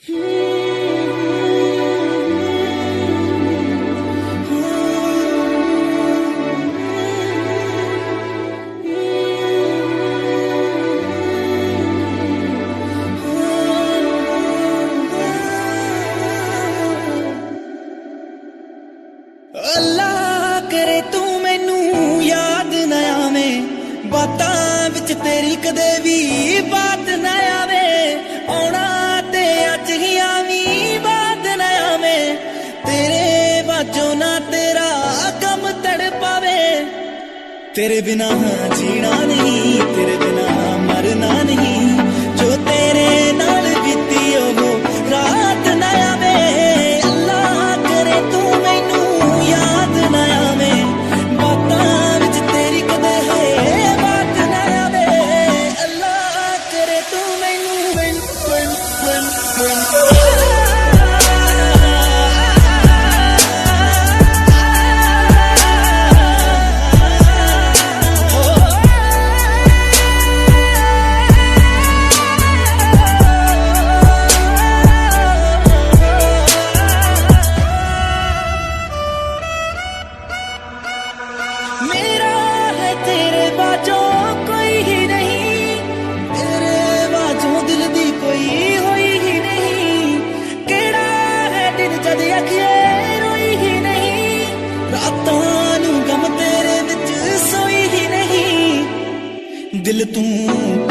अल्लाह करे तू मैनू याद ना आवे, बातां विच तेरी कदे भी बात ना आवे। आउणा ते अज ही आवी, बात ना आवे। तेरे बाजों ना तेरा गम तड़ पावे। तेरे बिना जीना नहीं, तेरे बिना मरना नहीं। जो तेरे नाल बीती ओ रात ना आवे। अल्लाह करे तू मैनू याद ना आवे, बातां विच तेरी कदे है बात ना आवे। अल्लाह करे तू मैनू मेरा है तेरे बाजों कोई ही नहीं, तेरे बाजों दिल दी कोई होई ही नहीं। केड़ा है दिन जद अखिए रोई ही नहीं, रातां नू गम तेरे विच सोई ही नहीं। दिल तू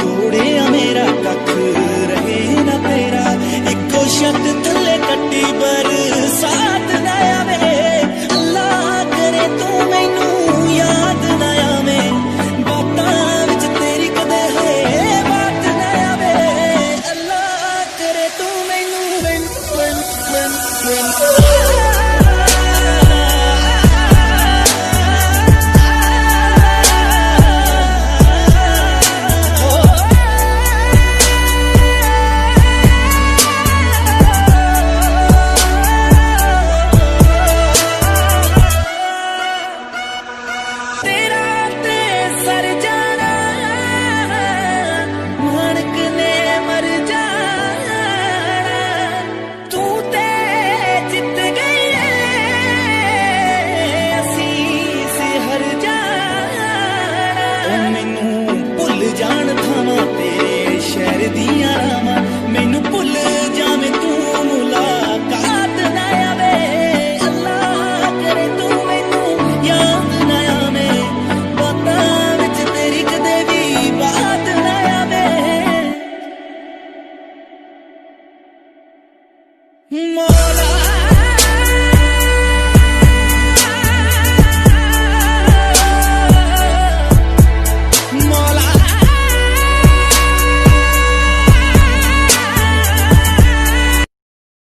तोड़िया मेरा कख रहे ना तेरा, इको शक थले कट्टी बरसात ना आवे। अल्लाह करे तू मैनू याद ना आवे, बातां विच तेरी कदे है बात ना आवे। अल्लाह करे तू मैनू तेरा ते सर जाना, मानक ने मर जाना। तू ते जित गई असी से हर जाना। मैनू भुल जान थावां तेरे शहर दियां रावां, मैनू भुल जावे तू मुलाकात ना आवे। अल्लाह करे तू मैनू याद ना आवे, बातां विच तेरी कदे भी बात ना आवे।